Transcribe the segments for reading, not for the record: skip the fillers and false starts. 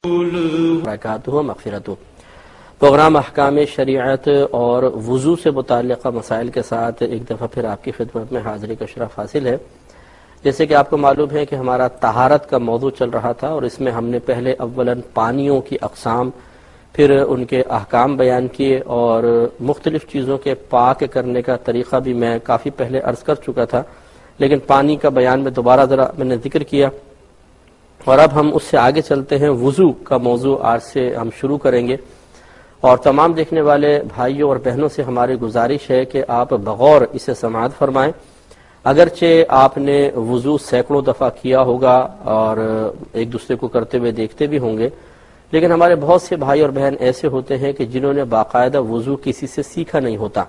برکاتہ مغفرتہ۔ پروگرام احکام شریعت اور وضو سے متعلقہ مسائل کے ساتھ ایک دفعہ پھر آپ کی خدمت میں حاضری کا شرف حاصل ہے۔ جیسے کہ آپ کو معلوم ہے کہ ہمارا طہارت کا موضوع چل رہا تھا، اور اس میں ہم نے پہلے اولاً پانیوں کی اقسام، پھر ان کے احکام بیان کیے، اور مختلف چیزوں کے پاک کرنے کا طریقہ بھی میں کافی پہلے عرض کر چکا تھا، لیکن پانی کا بیان میں دوبارہ ذرا میں نے ذکر کیا، اور اب ہم اس سے آگے چلتے ہیں۔ وضو کا موضوع آج سے ہم شروع کریں گے، اور تمام دیکھنے والے بھائیوں اور بہنوں سے ہماری گزارش ہے کہ آپ بغور اسے سماعت فرمائیں۔ اگرچہ آپ نے وضو سینکڑوں دفعہ کیا ہوگا اور ایک دوسرے کو کرتے ہوئے دیکھتے بھی ہوں گے، لیکن ہمارے بہت سے بھائی اور بہن ایسے ہوتے ہیں کہ جنہوں نے باقاعدہ وضو کسی سے سیکھا نہیں ہوتا،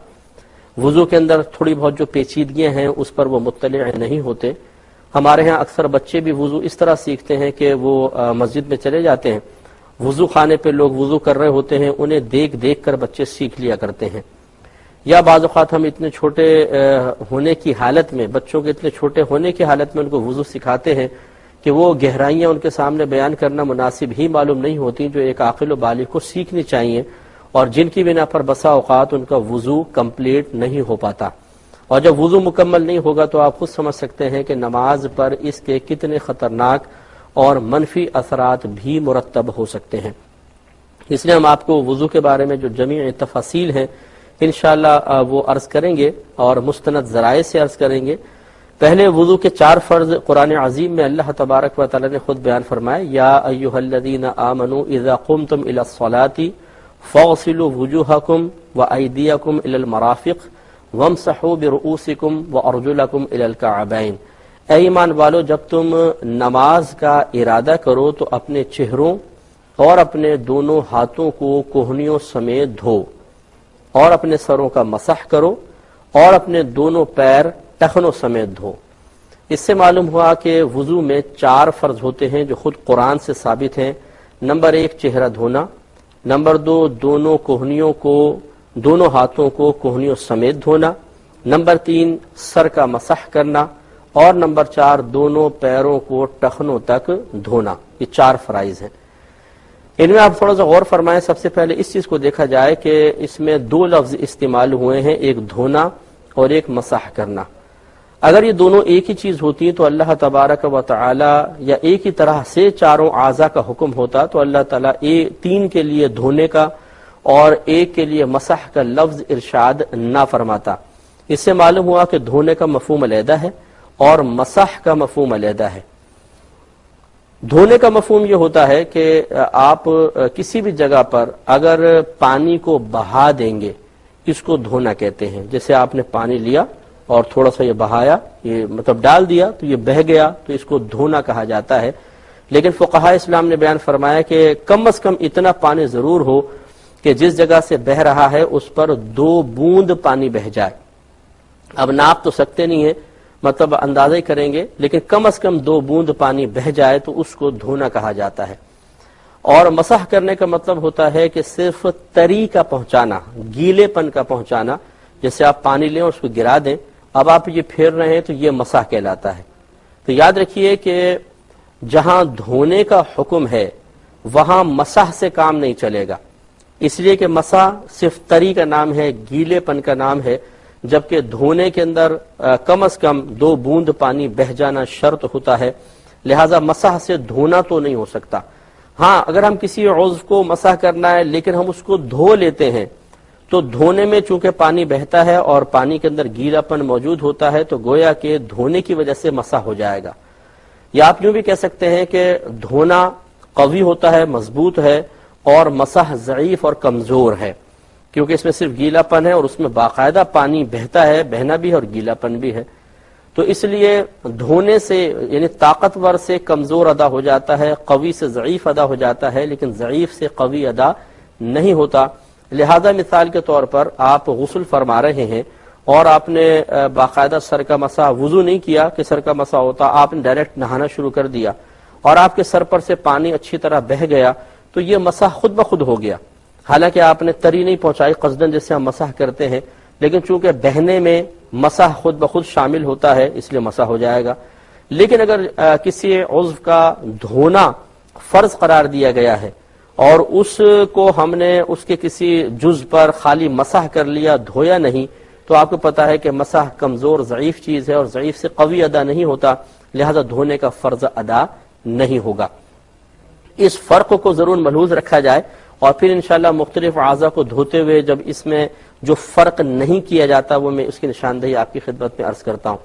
وضو کے اندر تھوڑی بہت جو پیچیدگیاں ہیں اس پر وہ مطلع نہیں ہوتے۔ ہمارے ہاں اکثر بچے بھی وضو اس طرح سیکھتے ہیں کہ وہ مسجد میں چلے جاتے ہیں، وضو خانے پہ لوگ وضو کر رہے ہوتے ہیں، انہیں دیکھ دیکھ کر بچے سیکھ لیا کرتے ہیں، یا بعض اوقات ہم اتنے چھوٹے ہونے کی حالت میں، بچوں کے اتنے چھوٹے ہونے کی حالت میں ان کو وضو سکھاتے ہیں کہ وہ گہرائیاں ان کے سامنے بیان کرنا مناسب ہی معلوم نہیں ہوتی جو ایک عاقل و بالغ کو سیکھنی چاہیے، اور جن کی بنا پر بسا اوقات ان کا وضو کمپلیٹ نہیں ہو پاتا۔ اور جب وضو مکمل نہیں ہوگا تو آپ خود سمجھ سکتے ہیں کہ نماز پر اس کے کتنے خطرناک اور منفی اثرات بھی مرتب ہو سکتے ہیں۔ اس لیے ہم آپ کو وضو کے بارے میں جو جمیع تفاصیل ہیں انشاءاللہ وہ عرض کریں گے، اور مستند ذرائع سے عرض کریں گے۔ پہلے وضو کے 4 فرض قرآن عظیم میں اللہ تبارک و تعالی نے خود بیان فرمائے، یا ایھا الذین آمنوا اذا قمتم الی الصلاۃ فاغسلوا وجوہکم وایدیکم الی المرافق وامسحوا برؤوسکم وارجلکم الی الکعبین۔ اے ایمان والو، جب تم نماز کا ارادہ کرو تو اپنے چہروں اور اپنے دونوں ہاتھوں کو کوہنیوں سمیت دھو، اور اپنے سروں کا مسح کرو، اور اپنے دونوں پیر ٹخنوں سمیت دھو۔ اس سے معلوم ہوا کہ وضو میں 4 فرض ہوتے ہیں جو خود قرآن سے ثابت ہیں۔ نمبر 1 چہرہ دھونا، نمبر 2 دونوں ہاتھوں کو کوہنیوں سمیت دھونا، نمبر 3 سر کا مسح کرنا، اور نمبر 4 دونوں پیروں کو ٹخنوں تک دھونا۔ یہ 4 فرائض ہیں۔ ان میں آپ تھوڑا سا غور فرمائیں۔ سب سے پہلے اس چیز کو دیکھا جائے کہ اس میں 2 لفظ استعمال ہوئے ہیں، ایک دھونا اور ایک مسح کرنا۔ اگر یہ دونوں ایک ہی چیز ہوتی تو اللہ تبارک و تعالی یا ایک ہی طرح سے چاروں اعضاء کا حکم ہوتا تو اللہ تعالیٰ 3 کے لیے دھونے کا اور 1 کے لیے مسح کا لفظ ارشاد نہ فرماتا۔ اس سے معلوم ہوا کہ دھونے کا مفہوم علیحدہ ہے اور مسح کا مفہوم علیحدہ ہے۔ دھونے کا مفہوم یہ ہوتا ہے کہ آپ کسی بھی جگہ پر اگر پانی کو بہا دیں گے، اس کو دھونا کہتے ہیں۔ جیسے آپ نے پانی لیا اور تھوڑا سا یہ بہایا، یہ مطلب ڈال دیا تو یہ بہہ گیا، تو اس کو دھونا کہا جاتا ہے۔ لیکن فقہاء اسلام نے بیان فرمایا کہ کم از کم اتنا پانی ضرور ہو کہ جس جگہ سے بہہ رہا ہے اس پر 2 بوند پانی بہہ جائے۔ اب ناپ تو سکتے نہیں ہیں، مطلب اندازہ ہی کریں گے، لیکن کم از کم 2 بوند پانی بہہ جائے تو اس کو دھونا کہا جاتا ہے۔ اور مسح کرنے کا مطلب ہوتا ہے کہ صرف تری کا پہنچانا، گیلے پن کا پہنچانا۔ جیسے آپ پانی لیں اور اس کو گرا دیں، اب آپ یہ پھیر رہے ہیں تو یہ مسح کہلاتا ہے۔ تو یاد رکھیے کہ جہاں دھونے کا حکم ہے وہاں مسح سے کام نہیں چلے گا، اس لیے کہ مسح صرف تری کا نام ہے، گیلے پن کا نام ہے، جبکہ دھونے کے اندر کم از کم 2 بوند پانی بہہ جانا شرط ہوتا ہے، لہذا مسح سے دھونا تو نہیں ہو سکتا۔ ہاں اگر ہم کسی عضو کو مسح کرنا ہے لیکن ہم اس کو دھو لیتے ہیں تو دھونے میں چونکہ پانی بہتا ہے اور پانی کے اندر گیلا پن موجود ہوتا ہے تو گویا کہ دھونے کی وجہ سے مسح ہو جائے گا۔ یا آپ یوں بھی کہہ سکتے ہیں کہ دھونا قوی ہوتا ہے، مضبوط ہے، اور مسح ضعیف اور کمزور ہے، کیونکہ اس میں صرف گیلا پن ہے اور اس میں باقاعدہ پانی بہتا ہے، بہنا بھی ہے اور گیلا پن بھی ہے۔ تو اس لیے دھونے سے یعنی طاقتور سے کمزور ادا ہو جاتا ہے، قوی سے ضعیف ادا ہو جاتا ہے، لیکن ضعیف سے قوی ادا نہیں ہوتا۔ لہذا مثال کے طور پر آپ غسل فرما رہے ہیں اور آپ نے باقاعدہ سر کا مسح، وضو نہیں کیا کہ سر کا مسح ہوتا، آپ نے ڈائریکٹ نہانا شروع کر دیا اور آپ کے سر پر سے پانی اچھی طرح بہہ گیا تو یہ مسح خود بخود ہو گیا، حالانکہ آپ نے تری نہیں پہنچائی قصدن جیسے ہم مسح کرتے ہیں، لیکن چونکہ بہنے میں مسح خود بخود شامل ہوتا ہے اس لیے مسح ہو جائے گا۔ لیکن اگر کسی عضو کا دھونا فرض قرار دیا گیا ہے اور اس کو ہم نے اس کے کسی جز پر خالی مسح کر لیا، دھویا نہیں، تو آپ کو پتا ہے کہ مسح کمزور ضعیف چیز ہے اور ضعیف سے قوی ادا نہیں ہوتا، لہذا دھونے کا فرض ادا نہیں ہوگا۔ اس فرق کو ضرور ملحوظ رکھا جائے، اور پھر انشاءاللہ مختلف اعضاء کو دھوتے ہوئے جب اس میں جو فرق نہیں کیا جاتا وہ میں اس کی نشاندہی آپ کی خدمت میں عرض کرتا ہوں۔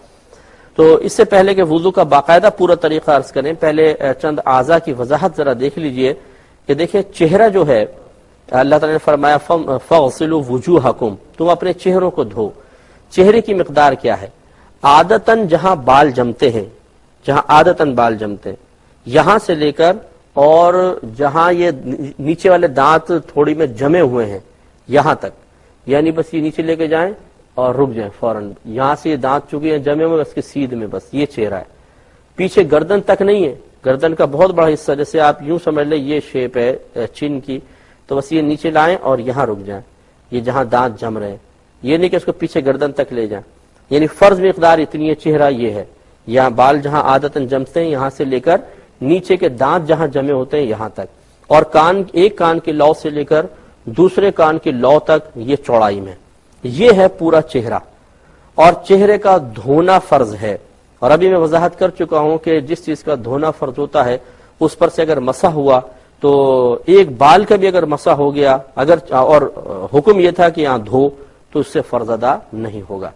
تو اس سے پہلے کہ وضو کا باقاعدہ پورا طریقہ عرض کریں، پہلے چند اعضاء کی وضاحت ذرا دیکھ لیجئے کہ دیکھیں چہرہ جو ہے، اللہ تعالی نے فرمایا فَاغْسِلُوا وُجُوهَكُمْ، تم اپنے چہروں کو دھو۔ چہرے کی مقدار کیا ہے؟ عادتاً جہاں بال جمتے ہیں، جہاں عادتاً بال جمتے ہیں، یہاں سے لے کر اور جہاں یہ نیچے والے دانت تھوڑی میں جمے ہوئے ہیں یہاں تک، یعنی بس یہ نیچے لے کے جائیں اور رک جائیں فوراً، یہاں سے یہ دانت چکے ہیں جمے ہوئے اس کے سیدھ میں، بس یہ چہرہ ہے۔ پیچھے گردن تک نہیں ہے، گردن کا بہت بڑا حصہ، جیسے آپ یوں سمجھ لیں یہ شیپ ہے چین کی، تو بس یہ نیچے لائیں اور یہاں رک جائیں، یہ جہاں دانت جم رہے ہیں، یہ نہیں کہ اس کو پیچھے گردن تک لے جائیں، یعنی فرض مقدار اتنی ہے، چہرہ یہ ہے، یہاں بال جہاں عادتاً جمتے ہیں یہاں سے لے کر نیچے کے دانت جہاں جمے ہوتے ہیں یہاں تک، اور کان، ایک کان کے لو سے لے کر دوسرے کان کے لو تک یہ چوڑائی میں، یہ ہے پورا چہرہ، اور چہرے کا دھونا فرض ہے۔ اور ابھی میں وضاحت کر چکا ہوں کہ جس چیز کا دھونا فرض ہوتا ہے اس پر سے اگر مسح ہوا تو ایک بال کا بھی اگر مسح ہو گیا، اگر اور حکم یہ تھا کہ یہاں دھو، تو اس سے فرض ادا نہیں ہوگا۔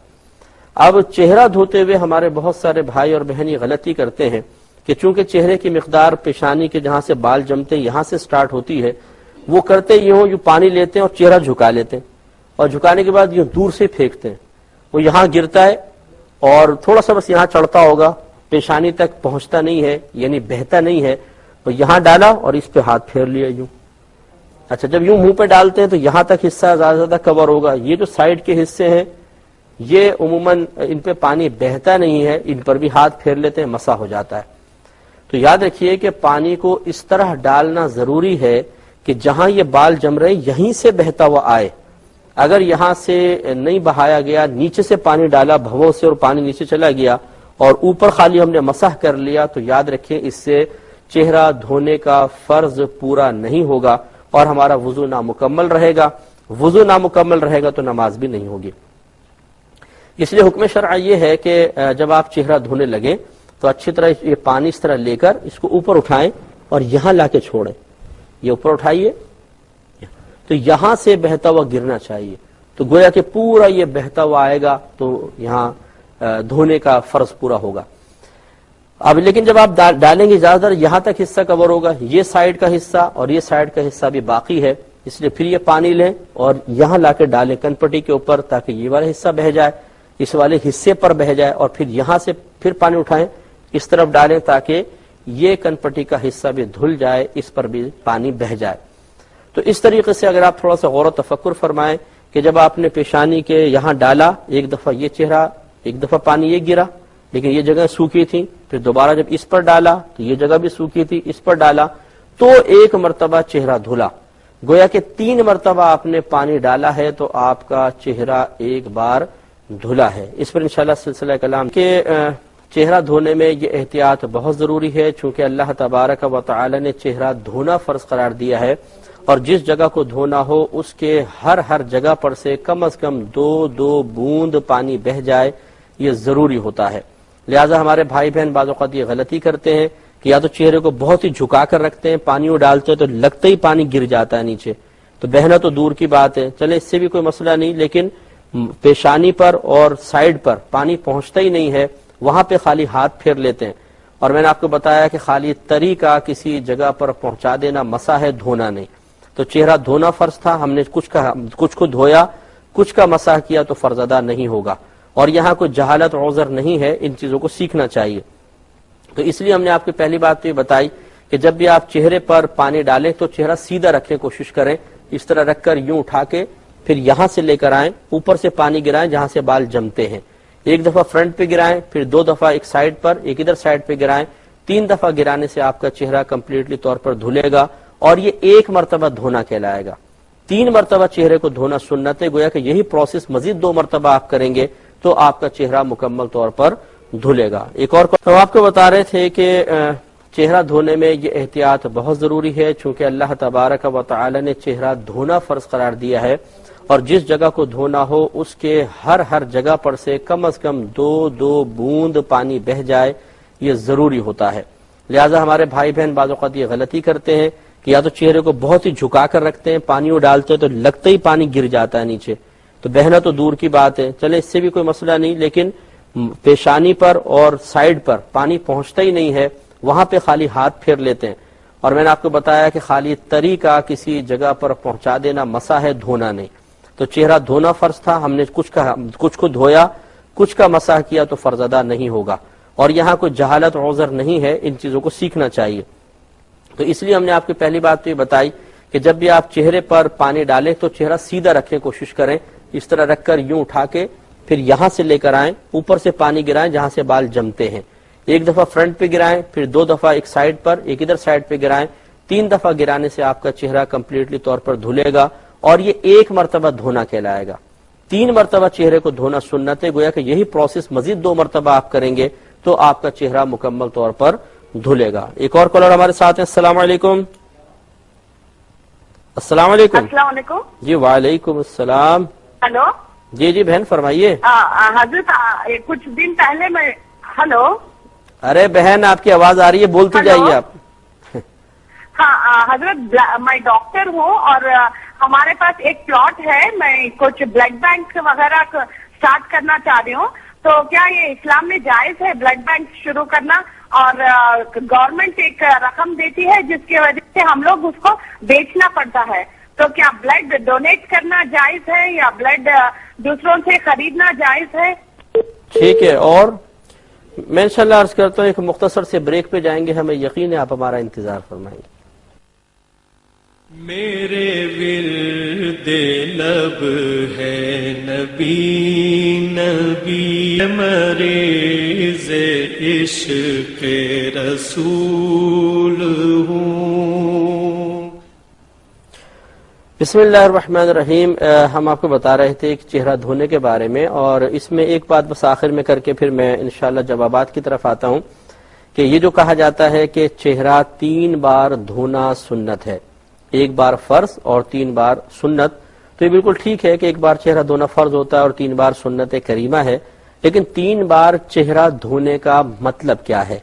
اب چہرہ دھوتے ہوئے ہمارے بہت سارے بھائی اور بہن یہ غلطی کرتے ہیں کہ چونکہ چہرے کی مقدار پیشانی کے جہاں سے بال جمتے ہیں یہاں سے سٹارٹ ہوتی ہے، وہ کرتے یوں پانی لیتے ہیں اور چہرہ جھکا لیتے ہیں، اور جھکانے کے بعد یہ دور سے پھینکتے ہیں، وہ یہاں گرتا ہے اور تھوڑا سا بس یہاں چڑھتا ہوگا، پیشانی تک پہنچتا نہیں ہے، یعنی بہتا نہیں ہے، تو یہاں ڈالا اور اس پہ ہاتھ پھیر لیا یوں۔ اچھا، جب یوں منہ پہ ڈالتے ہیں تو یہاں تک حصہ زیادہ زیادہ کور ہوگا، یہ جو سائڈ کے حصے ہیں یہ عموماً ان پہ پانی بہتا نہیں ہے، ان پر بھی ہاتھ پھیر لیتے ہیں، مسح ہو جاتا ہے۔ تو یاد رکھیے کہ پانی کو اس طرح ڈالنا ضروری ہے کہ جہاں یہ بال جم رہے یہیں سے بہتا ہوا آئے، اگر یہاں سے نہیں بہایا گیا، نیچے سے پانی ڈالا بھووں سے اور پانی نیچے چلا گیا اور اوپر خالی ہم نے مسح کر لیا، تو یاد رکھیں اس سے چہرہ دھونے کا فرض پورا نہیں ہوگا اور ہمارا وضو نامکمل رہے گا۔ وضو نامکمل رہے گا تو نماز بھی نہیں ہوگی۔ اس لیے حکم شرع یہ ہے کہ جب آپ چہرہ دھونے لگیں تو اچھی طرح یہ پانی اس طرح لے کر اس کو اوپر اٹھائیں اور یہاں لا کے چھوڑیں، یہ اوپر اٹھائیے تو یہاں سے بہتا ہوا گرنا چاہیے، تو گویا کہ پورا یہ بہتا ہوا آئے گا تو یہاں دھونے کا فرض پورا ہوگا۔ اب لیکن جب آپ ڈالیں گے زیادہ تر یہاں تک حصہ کور ہوگا، یہ سائڈ کا حصہ اور یہ سائڈ کا حصہ بھی باقی ہے، اس لیے پھر یہ پانی لیں اور یہاں لا کے ڈالیں کن پٹی کے اوپر، تاکہ یہ والا حصہ بہ جائے، اس والے حصے پر بہ جائے، اور پھر یہاں سے پھر پانی اٹھائیں اس طرف ڈالیں تاکہ یہ کن پٹی کا حصہ بھی دھل جائے، اس پر بھی پانی بہ جائے۔ تو اس طریقے سے اگر آپ تھوڑا سا غور و تفکر فرمائیں کہ جب آپ نے پیشانی کے یہاں ڈالا، ایک دفعہ یہ چہرہ، ایک دفعہ پانی یہ گرا، لیکن یہ جگہ سوکھی تھی، پھر دوبارہ جب اس پر ڈالا تو یہ جگہ بھی سوکھی تھی، اس پر ڈالا تو ایک مرتبہ چہرہ دھلا، گویا کہ 3 مرتبہ آپ نے پانی ڈالا ہے تو آپ کا چہرہ ایک بار دھلا ہے۔ اس پر انشاءاللہ سلسلہ کلام کہ چہرہ دھونے میں یہ احتیاط بہت ضروری ہے، چونکہ اللہ تبارک و تعالی نے چہرہ دھونا فرض قرار دیا ہے، اور جس جگہ کو دھونا ہو اس کے ہر جگہ پر سے کم از کم 2 بوند پانی بہ جائے، یہ ضروری ہوتا ہے۔ لہذا ہمارے بھائی بہن بعض اوقات یہ غلطی کرتے ہیں کہ یا تو چہرے کو بہت ہی جھکا کر رکھتے ہیں، پانی وہ ڈالتے ہیں تو لگتے ہی پانی گر جاتا ہے نیچے، تو بہنا تو دور کی بات ہے، چلے اس سے بھی کوئی مسئلہ نہیں، لیکن پیشانی پر اور سائڈ پر پانی پہنچتا ہی نہیں ہے، وہاں پہ خالی ہاتھ پھیر لیتے ہیں، اور میں نے آپ کو بتایا کہ خالی تری کا کسی جگہ پر پہنچا دینا مسح ہے، دھونا نہیں۔ تو چہرہ دھونا فرض تھا، ہم نے کچھ کو دھویا، کچھ کا مسح کیا تو فرض ادا نہیں ہوگا، اور یہاں کوئی جہالت عذر نہیں ہے، ان چیزوں کو سیکھنا چاہیے۔ تو اس لیے ہم نے آپ کو پہلی بات تو یہ بتائی کہ جب بھی آپ چہرے پر پانی ڈالیں تو چہرہ سیدھا رکھنے کی کوشش کریں، اس طرح رکھ کر یوں اٹھا کے پھر یہاں سے لے کر آئیں، اوپر سے پانی گرائیں جہاں سے بال جمتے ہیں، ایک دفعہ فرنٹ پہ گرائیں، پھر 2 دفعہ ایک سائڈ پر، ایک ادھر سائڈ پہ گرائیں، 3 دفعہ گرانے سے آپ کا چہرہ کمپلیٹلی طور پر دھلے گا، اور یہ 1 مرتبہ دھونا کہلائے گا۔ 3 مرتبہ چہرے کو دھونا سنت ہے، گویا کہ یہی پروسیس مزید 2 مرتبہ آپ کریں گے تو آپ کا چہرہ مکمل طور پر دھلے گا۔ ایک اور ہم آپ کو بتا رہے تھے کہ چہرہ دھونے میں یہ احتیاط بہت ضروری ہے، چونکہ اللہ تبارک و تعالی نے چہرہ دھونا فرض قرار دیا ہے، اور جس جگہ کو دھونا ہو اس کے ہر جگہ پر سے کم از کم 2 بوند پانی بہ جائے، یہ ضروری ہوتا ہے۔ لہٰذا ہمارے بھائی بہن بعض اوقات یہ غلطی کرتے ہیں کہ یا تو چہرے کو بہت ہی جھکا کر رکھتے ہیں، پانی وہ ڈالتے ہیں تو لگتے ہی پانی گر جاتا ہے نیچے، تو بہنا تو دور کی بات ہے، چلے اس سے بھی کوئی مسئلہ نہیں، لیکن پیشانی پر اور سائیڈ پر پانی پہنچتا ہی نہیں ہے، وہاں پہ خالی ہاتھ پھیر لیتے ہیں، اور میں نے آپ کو بتایا کہ خالی تری کا کسی جگہ پر پہنچا دینا مسح ہے، دھونا نہیں۔ تو چہرہ دھونا فرض تھا، ہم نے کچھ کو دھویا، کچھ کا مسح کیا تو فرض ادا نہیں ہوگا، اور یہاں کوئی جہالت عذر نہیں ہے، ان چیزوں کو سیکھنا چاہیے۔ تو اس لیے ہم نے آپ کی پہلی بات تو یہ بتائی کہ جب بھی آپ چہرے پر پانی ڈالیں تو چہرہ سیدھا رکھنے کی کوشش کریں، اس طرح رکھ کر یوں اٹھا کے پھر یہاں سے لے کر آئیں، اوپر سے پانی گرائیں جہاں سے بال جمتے ہیں، ایک دفعہ فرنٹ پہ گرائیں، پھر 2 دفعہ ایک سائیڈ پر، ایک ادھر سائیڈ پہ گرائیں، 3 دفعہ گرانے سے آپ کا چہرہ کمپلیٹلی طور پر دھلے گا، اور یہ 1 مرتبہ دھونا کہلائے گا۔ 3 مرتبہ چہرے کو دھونا سنت ہے، گویا کہ یہی پروسیس مزید 2 مرتبہ آپ کریں گے تو آپ کا چہرہ مکمل طور پر دھلے گا۔ ایک اور کالر ہمارے ساتھ ہیں، السلام علیکم۔ السلام علیکم۔ السلام علیکم۔ جی وعلیکم السلام۔ ہلو جی بہن فرمائیے۔ حضرت کچھ دن پہلے میں ہلو ارے بہن آپ کی آواز آ رہی ہے، بولتے جائیے آپ۔ ہاں حضرت میں ڈاکٹر ہوں، اور ہمارے پاس ایک پلاٹ ہے، میں کچھ بلڈ بینک وغیرہ اسٹارٹ کرنا چاہ رہی ہوں، تو کیا یہ اسلام میں جائز ہے بلڈ بینک شروع کرنا؟ اور گورنمنٹ ایک رقم دیتی ہے جس کی وجہ سے ہم لوگ اس کو بیچنا پڑتا ہے، تو کیا بلڈ ڈونیٹ کرنا جائز ہے یا بلڈ دوسروں سے خریدنا جائز ہے؟ ٹھیک ہے، اور میں انشاءاللہ عرض کرتا ہوں ایک مختصر سے بریک پہ جائیں گے، ہمیں یقین ہے آپ ہمارا انتظار فرمائیں گے۔ میرے ورد لب ہے نبی نبی، مریض عشق رسول ہوں۔ بسم اللہ الرحمن الرحیم۔ ہم آپ کو بتا رہے تھے کہ چہرہ دھونے کے بارے میں، اور اس میں ایک بات بس آخر میں کر کے پھر میں انشاءاللہ جوابات کی طرف آتا ہوں کہ یہ جو کہا جاتا ہے کہ چہرہ 3 بار دھونا سنت ہے، 1 بار فرض اور 3 بار سنت، تو یہ بالکل ٹھیک ہے کہ 1 بار چہرہ دھونا فرض ہوتا ہے اور 3 بار سنت کریمہ ہے، لیکن 3 بار چہرہ دھونے کا مطلب کیا ہے،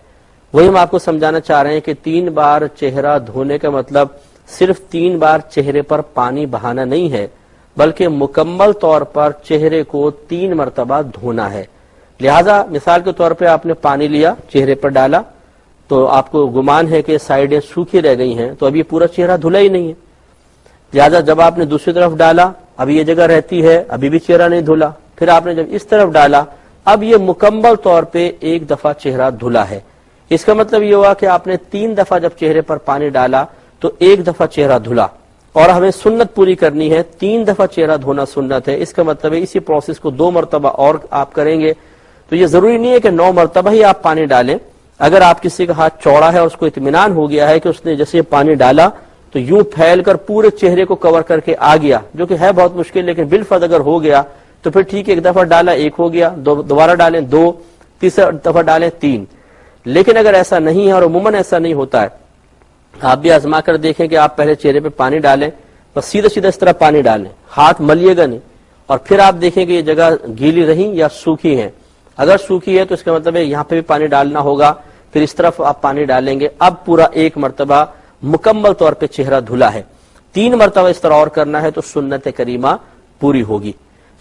وہی ہم آپ کو سمجھانا چاہ رہے ہیں کہ 3 بار چہرہ دھونے کا مطلب صرف 3 بار چہرے پر پانی بہانا نہیں ہے، بلکہ مکمل طور پر چہرے کو 3 مرتبہ دھونا ہے۔ لہذا مثال کے طور پہ آپ نے پانی لیا، چہرے پر ڈالا، تو آپ کو گمان ہے کہ سائیڈیں سوکھی رہ گئی ہیں، تو اب یہ پورا چہرہ دھلا ہی نہیں ہے۔ لہذا جب آپ نے دوسری طرف ڈالا، اب یہ جگہ رہتی ہے، ابھی بھی چہرہ نہیں دھلا، پھر آپ نے جب اس طرف ڈالا، اب یہ مکمل طور پہ 1 دفعہ چہرہ دھلا ہے۔ اس کا مطلب یہ ہوا کہ آپ نے 3 دفعہ جب چہرے پر پانی ڈالا تو 1 دفعہ چہرہ دھلا، اور ہمیں سنت پوری کرنی ہے، 3 دفعہ چہرہ دھونا سنت ہے۔ اس کا مطلب ہے اسی پروسیس کو 2 مرتبہ اور آپ کریں گے، تو یہ ضروری نہیں ہے کہ 9 مرتبہ ہی آپ پانی ڈالیں۔ اگر آپ کسی کا ہاتھ چوڑا ہے اور اس کو اطمینان ہو گیا ہے کہ اس نے جیسے پانی ڈالا تو یوں پھیل کر پورے چہرے کو کور کر کے آ گیا، جو کہ ہے بہت مشکل، لیکن بالفرض اگر ہو گیا تو پھر ٹھیک ہے، 1 دفعہ ڈالا 1 ہو گیا، دوبارہ ڈالیں 2، تیسرا دفعہ ڈالیں 3۔ لیکن اگر ایسا نہیں ہے، اور عموماً ایسا نہیں ہوتا ہے، آپ بھی آزما کر دیکھیں کہ آپ پہلے چہرے پہ پانی ڈالیں، بس سیدھا سیدھا اس طرح پانی ڈالیں، ہاتھ ملیے گا نہیں، اور پھر آپ دیکھیں کہ یہ جگہ گیلی رہی یا سوکھی ہے۔ اگر سوکھی ہے تو اس کا مطلب ہے یہاں پہ بھی پانی ڈالنا ہوگا، پھر اس طرف آپ پانی ڈالیں گے، اب پورا 1 مرتبہ مکمل طور پہ چہرہ دھلا ہے۔ 3 مرتبہ اس طرح اور کرنا ہے تو سنت کریمہ پوری ہوگی۔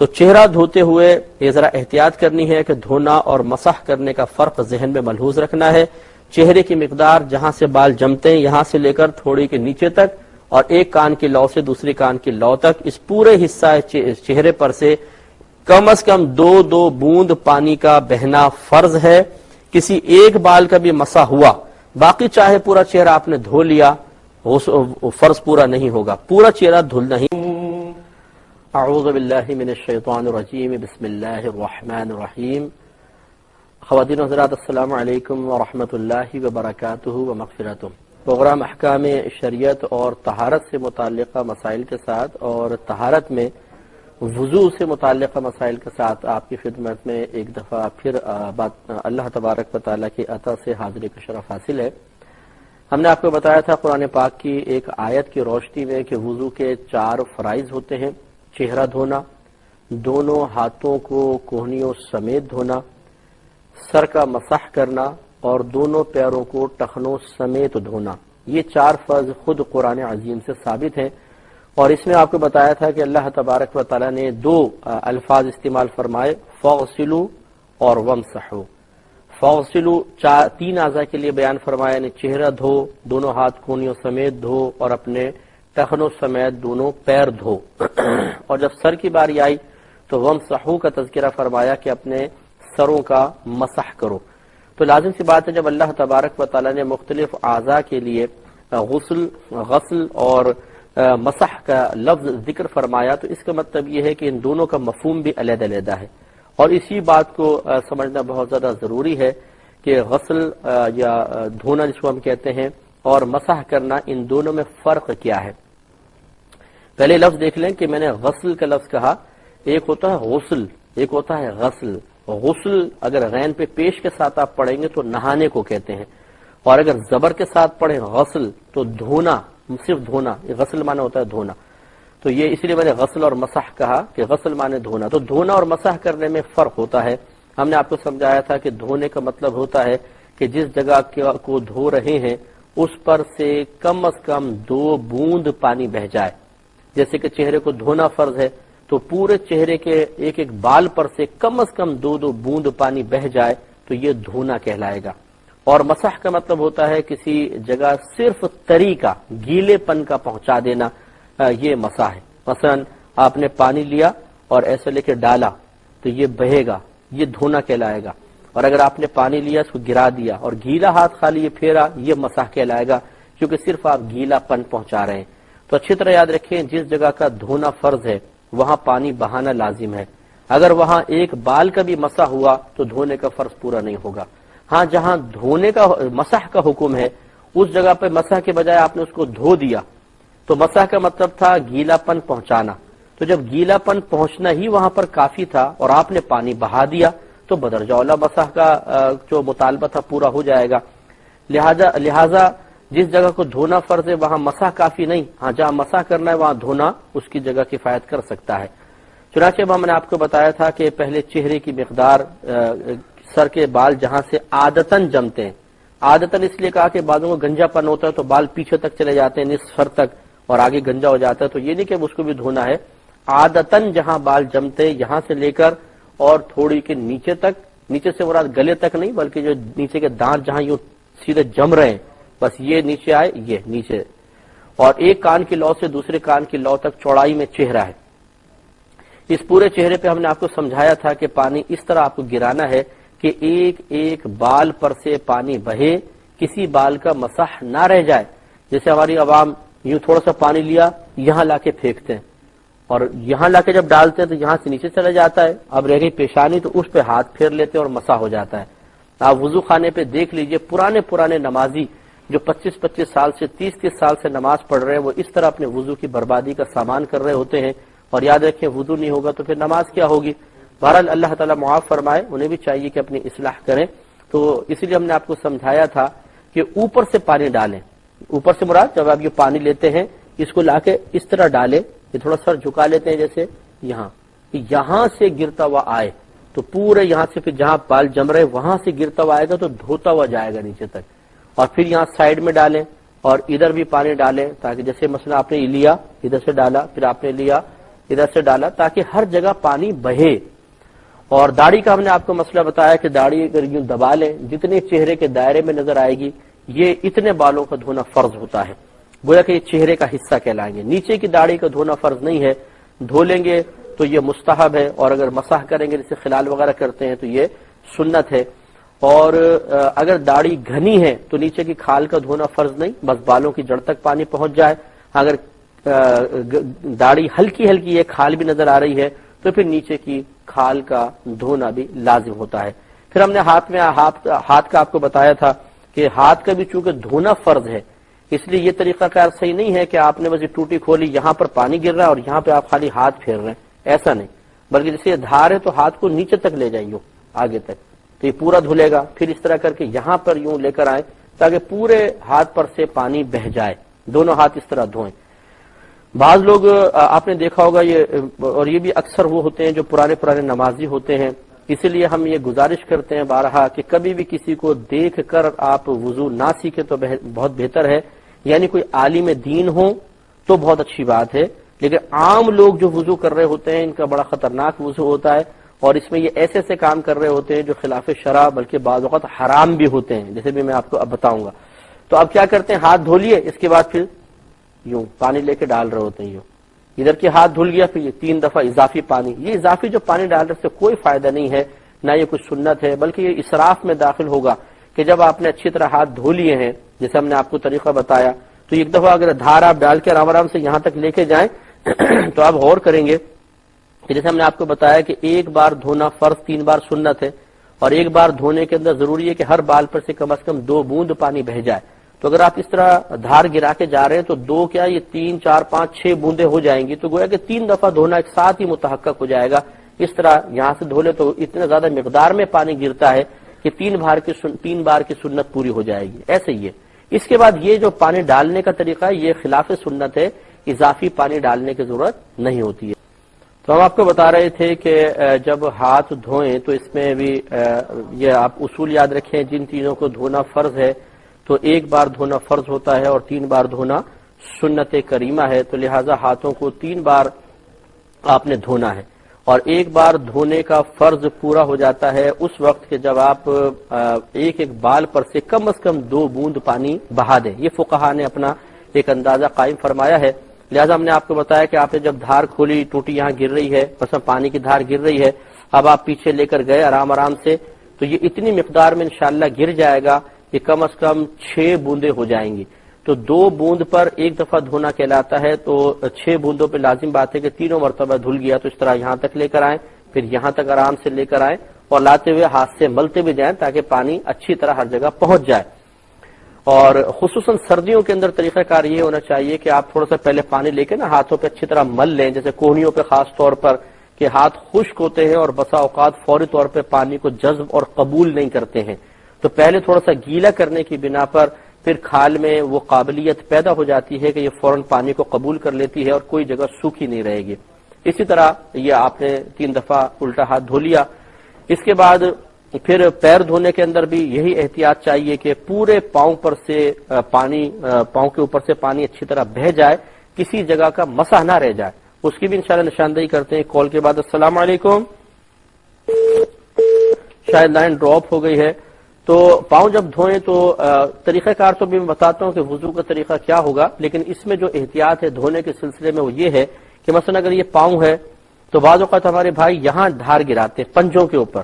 تو چہرہ دھوتے ہوئے یہ ذرا احتیاط کرنی ہے کہ دھونا اور مسح کرنے کا فرق ذہن میں ملحوظ رکھنا ہے۔ چہرے کی مقدار جہاں سے بال جمتے ہیں یہاں سے لے کر تھوڑی کے نیچے تک، اور ایک کان کی لو سے دوسری کان کی لو تک، اس پورے حصہ چہرے پر سے کم از کم 2 بوند پانی کا بہنا فرض ہے۔ کسی ایک بال کا بھی مسح ہوا، باقی چاہے پورا چہرہ آپ نے دھو لیا، وہ فرض پورا نہیں ہوگا، پورا چہرہ دھلنا ہی۔ اعوذ باللہ من الشیطان الرجیم، بسم اللہ الرحمن الرحیم۔ خواتین و حضرات، السلام علیکم ورحمۃ اللہ وبرکاتہ و مغفرتہ۔ پروگرام احکام شریعت اور طہارت سے متعلقہ مسائل کے ساتھ اور طہارت میں وضو سے متعلقہ مسائل کے ساتھ آپ کی خدمت میں ایک دفعہ پھر اللہ تبارک و تعالیٰ کی عطا سے حاضری کا شرف حاصل ہے۔ ہم نے آپ کو بتایا تھا قرآن پاک کی ایک آیت کی روشنی میں کہ وضو کے 4 فرائض ہوتے ہیں: چہرہ دھونا، دونوں ہاتھوں کو کوہنیوں سمیت دھونا، سر کا مسح کرنا اور دونوں پیروں کو ٹخنوں سمیت دھونا۔ یہ 4 فرض خود قرآن عظیم سے ثابت ہیں، اور اس میں آپ کو بتایا تھا کہ اللہ تبارک و تعالیٰ نے 2 الفاظ استعمال فرمائے: فاغسلوا اور وامسحوا۔ فاغسلوا 3 اعضاء کے لیے بیان فرمایا، یعنی چہرہ دھو، دونوں ہاتھ کونیوں سمیت دھو اور اپنے ٹخنوں سمیت دونوں پیر دھو۔ اور جب سر کی باری آئی تو وامسحوا کا تذکرہ فرمایا کہ اپنے سروں کا مسح کرو۔ تو لازم سی بات ہے، جب اللہ تبارک و تعالیٰ نے مختلف اعضاء کے لیے غسل اور مسح کا لفظ ذکر فرمایا تو اس کا مطلب یہ ہے کہ ان دونوں کا مفہوم بھی علیحدہ علیحدہ ہے، اور اسی بات کو سمجھنا بہت زیادہ ضروری ہے کہ غسل یا دھونا جس کو ہم کہتے ہیں اور مسح کرنا، ان دونوں میں فرق کیا ہے۔ پہلے لفظ دیکھ لیں کہ میں نے غسل کا لفظ کہا، ایک ہوتا ہے غسل، ایک ہوتا ہے غسل۔ غسل اگر غین پہ پیش کے ساتھ آپ پڑھیں گے تو نہانے کو کہتے ہیں، اور اگر زبر کے ساتھ پڑھیں غسل تو دھونا، صرف دھونا، یہ غسل معنی ہوتا ہے دھونا۔ تو یہ اس لیے میں نے غسل اور مسح کہا کہ غسل معنی دھونا، تو دھونا اور مسح کرنے میں فرق ہوتا ہے۔ ہم نے آپ کو سمجھایا تھا کہ دھونے کا مطلب ہوتا ہے کہ جس جگہ کو دھو رہے ہیں اس پر سے کم از کم 2 بوند پانی بہ جائے۔ جیسے کہ چہرے کو دھونا فرض ہے تو پورے چہرے کے ایک ایک بال پر سے کم از کم 2 بوند پانی بہ جائے تو یہ دھونا کہلائے گا۔ اور مسح کا مطلب ہوتا ہے کسی جگہ صرف تری کا، گیلے پن کا پہنچا دینا، یہ مسح ہے۔ مثلا آپ نے پانی لیا اور ایسے لے کے ڈالا تو یہ بہے گا، یہ دھونا کہلائے گا۔ اور اگر آپ نے پانی لیا، اس کو گرا دیا اور گیلا ہاتھ خالی یہ پھیرا، یہ مسح کہلائے گا، کیونکہ صرف آپ گیلا پن پہنچا رہے ہیں۔ تو اچھی طرح یاد رکھیں، جس جگہ کا دھونا فرض ہے وہاں پانی بہانا لازم ہے۔ اگر وہاں ایک بال کا بھی مسح ہوا تو دھونے کا فرض پورا نہیں ہوگا۔ ہاں، جہاں دھونے کا مسح کا حکم ہے اس جگہ پہ مسح کے بجائے آپ نے اس کو دھو دیا تو مسح کا مطلب تھا گیلا پن پہنچانا۔ تو جب گیلا پن پہنچنا ہی وہاں پر کافی تھا اور آپ نے پانی بہا دیا تو بدرجہ اولا مسح کا جو مطالبہ تھا پورا ہو جائے گا۔ لہذا جس جگہ کو دھونا فرض ہے وہاں مسح کافی نہیں، ہاں جہاں مسح کرنا ہے وہاں دھونا اس کی جگہ کفایت کر سکتا ہے۔ چنانچہ میں نے آپ کو بتایا تھا کہ پہلے چہرے کی مقدار، سر کے بال جہاں سے عادتاً جمتے ہیں، عادتاً اس لیے کہا کہ بعضوں کو گنجا پن ہوتا ہے تو بال پیچھے تک چلے جاتے ہیں، نصف سر تک، اور آگے گنجا ہو جاتا ہے، تو یہ نہیں کہ اس کو بھی دھونا ہے۔ عادتاً جہاں بال جمتے یہاں سے لے کر اور تھوڑی کے نیچے تک، نیچے سے مراد گلے تک نہیں بلکہ جو نیچے کے دانت جہاں یوں سیدھے جم رہے ہیں، بس یہ نیچے آئے، یہ نیچے، اور ایک کان کی لو سے دوسرے کان کی لو تک چوڑائی میں چہرہ ہے۔ اس پورے چہرے پہ ہم نے آپ کو سمجھایا تھا کہ پانی اس طرح آپ کو گرانا ہے کہ ایک ایک بال پر سے پانی بہے، کسی بال کا مسح نہ رہ جائے۔ جیسے ہماری عوام یوں تھوڑا سا پانی لیا، یہاں لا کے پھینکتے ہیں، اور یہاں لا کے جب ڈالتے ہیں تو یہاں سے نیچے چلا جاتا ہے، اب رہ گئی پیشانی تو اس پہ ہاتھ پھیر لیتے ہیں اور مسح ہو جاتا ہے۔ آپ وضو خانے پہ دیکھ لیجئے، پرانے نمازی جو 25 سال سے 30 سال سے نماز پڑھ رہے ہیں وہ اس طرح اپنے وضو کی بربادی کا سامان کر رہے ہوتے ہیں، اور یاد رکھیں وضو نہیں ہوگا تو پھر نماز کیا ہوگی۔ بہرحال اللہ تعالیٰ معاف فرمائے، انہیں بھی چاہیے کہ اپنی اصلاح کریں۔ تو اسی لیے ہم نے آپ کو سمجھایا تھا کہ اوپر سے پانی ڈالیں، اوپر سے مراد جب آپ یہ پانی لیتے ہیں اس کو لا کے اس طرح ڈالیں، یہ تھوڑا سر جھکا لیتے ہیں جیسے یہاں سے گرتا ہوا آئے تو پورے یہاں سے پھر جہاں بال جم رہے وہاں سے گرتا ہوا آئے گا تو دھوتا ہوا جائے گا نیچے تک، اور پھر یہاں سائڈ میں ڈالیں اور ادھر بھی پانی ڈالیں، تاکہ جیسے مثلا آپ نے لیا ادھر سے ڈالا، پھر آپ نے لیا ادھر سے ڈالا، تاکہ ہر جگہ پانی بہے۔ اور داڑھی کا ہم نے آپ کو مسئلہ بتایا کہ داڑھی اگر یوں دبا لیں جتنے چہرے کے دائرے میں نظر آئے گی یہ اتنے بالوں کا دھونا فرض ہوتا ہے، گویا کہ یہ چہرے کا حصہ کہلائیں گے۔ نیچے کی داڑھی کا دھونا فرض نہیں ہے، دھو لیں گے تو یہ مستحب ہے، اور اگر مسح کریں گے جیسے خلال وغیرہ کرتے ہیں تو یہ سنت ہے۔ اور اگر داڑھی گھنی ہے تو نیچے کی کھال کا دھونا فرض نہیں، بس بالوں کی جڑ تک پانی پہنچ جائے۔ اگر داڑھی ہلکی یہ کھال بھی نظر آ رہی ہے تو پھر نیچے کی کھال کا دھونا بھی لازم ہوتا ہے۔ پھر ہم نے ہاتھ کا آپ کو بتایا تھا کہ ہاتھ کا بھی چونکہ دھونا فرض ہے، اس لیے یہ طریقہ کار صحیح نہیں ہے کہ آپ نے بس یہ ٹوٹی کھولی، یہاں پر پانی گر رہا ہے اور یہاں پہ آپ خالی ہاتھ پھیر رہے ہیں، ایسا نہیں، بلکہ جیسے یہ دھار ہے تو ہاتھ کو نیچے تک لے جائیں، یوں آگے تک، تو یہ پورا دھلے گا۔ پھر اس طرح کر کے یہاں پر یوں لے کر آئیں تاکہ پورے ہاتھ پر سے پانی بہ جائے، دونوں ہاتھ اس طرح دھوئیں۔ بعض لوگ آپ نے دیکھا ہوگا اور یہ بھی اکثر وہ ہوتے ہیں جو پرانے نمازی ہوتے ہیں، اسی لیے ہم یہ گزارش کرتے ہیں بارہا کہ کبھی بھی کسی کو دیکھ کر آپ وضو نہ سیکھیں تو بہت بہتر ہے، یعنی کوئی عالم دین ہو تو بہت اچھی بات ہے، لیکن عام لوگ جو وضو کر رہے ہوتے ہیں ان کا بڑا خطرناک وضو ہوتا ہے، اور اس میں یہ ایسے کام کر رہے ہوتے ہیں جو خلاف شرع بلکہ بعض اوقات حرام بھی ہوتے ہیں، جیسے بھی میں آپ کو اب بتاؤں گا۔ تو اب کیا کرتے ہیں، ہاتھ دھو لیے، اس کے بعد پھر یوں پانی لے کے ڈال رہے ہوتے ہیں، یوں ادھر کے ہاتھ دھل گیا، پھر یہ 3 دفعہ اضافی پانی، یہ اضافی جو پانی ڈال رہے سے کوئی فائدہ نہیں ہے، نہ یہ کچھ سنت ہے، بلکہ یہ اسراف میں داخل ہوگا کہ جب آپ نے اچھی طرح ہاتھ دھو لیے ہیں، جیسے ہم نے آپ کو طریقہ بتایا، تو ایک دفعہ اگر دھار آپ ڈال کے آرام سے یہاں تک لے کے جائیں تو آپ غور کریں گے کہ جیسے ہم نے آپ کو بتایا کہ ایک بار دھونا فرض، 3 بار سنت ہے، اور ایک بار دھونے کے اندر ضروری ہے کہ ہر بال پر سے کم از کم 2 بوند پانی بہ جائے۔ تو اگر آپ اس طرح دھار گرا کے جا رہے ہیں تو 2 کیا یہ 3 4 5 6 بوندیں ہو جائیں گی، تو گویا کہ 3 دفعہ دھونا ایک ساتھ ہی متحقق ہو جائے گا۔ اس طرح یہاں سے دھو لے تو اتنا زیادہ مقدار میں پانی گرتا ہے کہ 3 بار کی سنت پوری ہو جائے گی، ایسے ہی ہے۔ اس کے بعد یہ جو پانی ڈالنے کا طریقہ ہے یہ خلاف سنت ہے، اضافی پانی ڈالنے کی ضرورت نہیں ہوتی ہے۔ تو ہم آپ کو بتا رہے تھے کہ جب ہاتھ دھوئیں تو اس میں بھی یہ آپ اصول یاد رکھیں، جن چیزوں کو دھونا فرض ہے تو ایک بار دھونا فرض ہوتا ہے اور 3 بار دھونا سنت کریمہ ہے، تو لہٰذا ہاتھوں کو 3 بار آپ نے دھونا ہے، اور ایک بار دھونے کا فرض پورا ہو جاتا ہے اس وقت کہ جب آپ ایک بال پر سے کم از کم 2 بوند پانی بہا دیں۔ یہ فقہا نے اپنا ایک اندازہ قائم فرمایا ہے، لہٰذا ہم نے آپ کو بتایا کہ آپ نے جب دھار کھولی، ٹوٹی یہاں گر رہی ہے، مثلا پانی کی دھار گر رہی ہے، اب آپ پیچھے لے کر گئے آرام سے، تو یہ اتنی مقدار میں انشاءاللہ گر جائے گا کہ کم از کم 6 بوندیں ہو جائیں گی۔ تو 2 بوند پر ایک دفعہ دھونا کہلاتا ہے، تو 6 بوندوں پہ لازم بات ہے کہ 3 مرتبہ دھل گیا، تو اس طرح یہاں تک لے کر آئیں، پھر یہاں تک آرام سے لے کر آئیں، اور لاتے ہوئے ہاتھ سے ملتے بھی جائیں تاکہ پانی اچھی طرح ہر جگہ پہنچ جائے۔ اور خصوصاً سردیوں کے اندر طریقہ کار یہ ہونا چاہیے کہ آپ تھوڑا سا پہلے پانی لے کے نا ہاتھوں پہ اچھی طرح مل لیں، جیسے کوہنیوں پہ خاص طور پر کہ ہاتھ خشک ہوتے ہیں اور بسا اوقات فوری طور پہ پانی کو جذب اور قبول نہیں کرتے ہیں، تو پہلے تھوڑا سا گیلا کرنے کی بنا پر پھر کھال میں وہ قابلیت پیدا ہو جاتی ہے کہ یہ فوراً پانی کو قبول کر لیتی ہے اور کوئی جگہ سوکھی نہیں رہے گی۔ اسی طرح یہ آپ نے 3 دفعہ الٹا ہاتھ دھو لیا۔ اس کے بعد پھر پیر دھونے کے اندر بھی یہی احتیاط چاہیے کہ پورے پاؤں پر سے پانی، پاؤں کے اوپر سے پانی اچھی طرح بہہ جائے، کسی جگہ کا مسح نہ رہ جائے۔ اس کی بھی انشاءاللہ نشاندہی کرتے ہیں کال کے بعد۔ السلام علیکم، شاید لائن ڈراپ ہو گئی ہے۔ تو پاؤں جب دھوئیں تو طریقہ کار تو بھی میں بتاتا ہوں کہ وضو کا طریقہ کیا ہوگا، لیکن اس میں جو احتیاط ہے دھونے کے سلسلے میں وہ یہ ہے کہ مثلا اگر یہ پاؤں ہے تو بعض اوقات ہمارے بھائی یہاں دھار گراتے ہیں پنجوں کے اوپر،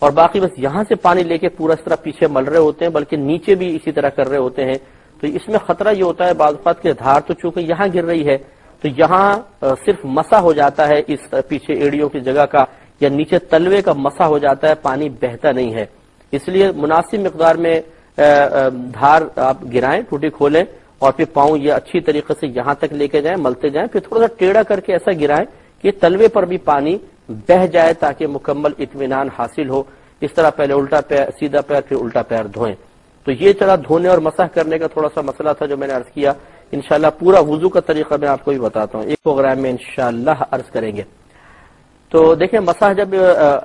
اور باقی بس یہاں سے پانی لے کے پورا اس طرح پیچھے مل رہے ہوتے ہیں، بلکہ نیچے بھی اسی طرح کر رہے ہوتے ہیں۔ تو اس میں خطرہ یہ ہوتا ہے بعض اوقات کہ دھار تو چونکہ یہاں گر رہی ہے تو یہاں صرف مسا ہو جاتا ہے اس پیچھے ایڑیوں کی جگہ کا، یا نیچے تلوے کا مسا ہو جاتا ہے، پانی بہتا نہیں ہے۔ اس لیے مناسب مقدار میں دھار آپ گرائیں، ٹوٹی کھولیں، اور پھر پاؤں یہ اچھی طریقے سے یہاں تک لے کے جائیں، ملتے جائیں، پھر تھوڑا سا ٹیڑھا کر کے ایسا گرائیں کہ تلوے پر بھی پانی بہ جائے تاکہ مکمل اطمینان حاصل ہو۔ اس طرح پہلے الٹا پیر، سیدھا پیر، پھر الٹا پیر دھوئیں۔ تو یہ چلا دھونے اور مسح کرنے کا تھوڑا سا مسئلہ تھا جو میں نے عرض کیا۔ انشاءاللہ پورا وضو کا طریقہ میں آپ کو بھی بتاتا ہوں، ایک پروگرام میں انشاءاللہ عرض کریں گے۔ تو دیکھیں مسح جب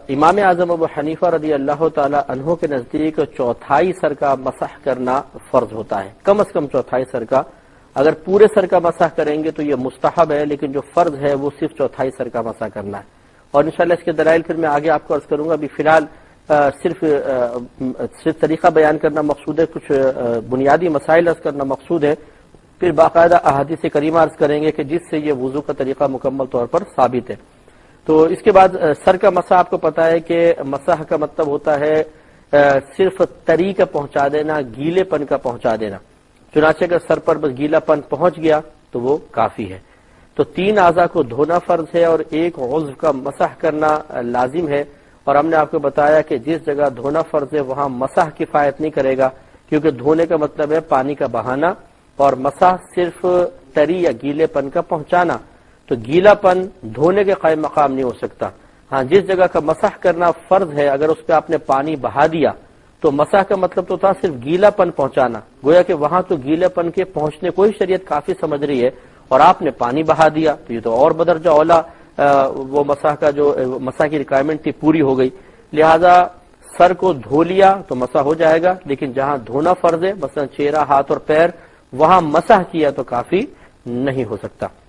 امام اعظم ابو حنیفہ رضی اللہ تعالی عنہ کے نزدیک 1/4 سر کا مسح کرنا فرض ہوتا ہے، کم از کم 1/4 سر کا۔ اگر پورے سر کا مسح کریں گے تو یہ مستحب ہے، لیکن جو فرض ہے وہ صرف 1/4 سر کا مسح کرنا ہے۔ اور انشاءاللہ اس کے دلائل پھر میں آگے آپ کو عرض کروں گا۔ ابھی فی الحال صرف طریقہ بیان کرنا مقصود ہے، کچھ بنیادی مسائل عرض کرنا مقصود ہے، پھر باقاعدہ احادیث کریمہ عرض کریں گے کہ جس سے یہ وضو کا طریقہ مکمل طور پر ثابت ہے۔ تو اس کے بعد سر کا مسح آپ کو پتا ہے کہ مسح کا مطلب ہوتا ہے صرف تری کا پہنچا دینا، گیلے پن کا پہنچا دینا۔ چنانچہ اگر سر پر بس گیلا پن پہنچ گیا تو وہ کافی ہے۔ تو 3 اعضاء کو دھونا فرض ہے اور ایک عضو کا مسح کرنا لازم ہے۔ اور ہم نے آپ کو بتایا کہ جس جگہ دھونا فرض ہے وہاں مسح کفایت نہیں کرے گا، کیونکہ دھونے کا مطلب ہے پانی کا بہانا، اور مسح صرف تری یا گیلے پن کا پہنچانا۔ تو گیلا پن دھونے کے قائم مقام نہیں ہو سکتا۔ ہاں، جس جگہ کا مسح کرنا فرض ہے اگر اس پہ آپ نے پانی بہا دیا تو مسح کا مطلب تو تھا صرف گیلا پن پہنچانا، گویا کہ وہاں تو گیلا پن کے پہنچنے کو ہی شریعت کافی سمجھ رہی ہے، اور آپ نے پانی بہا دیا تو یہ تو اور بدرجہ اولا وہ مسح کا جو مسح کی ریکوائرمنٹ تھی پوری ہو گئی، لہذا سر کو دھو لیا تو مسح ہو جائے گا، لیکن جہاں دھونا فرض ہے مثلا چہرہ، ہاتھ اور پیر، وہاں مسح کیا تو کافی نہیں ہو سکتا۔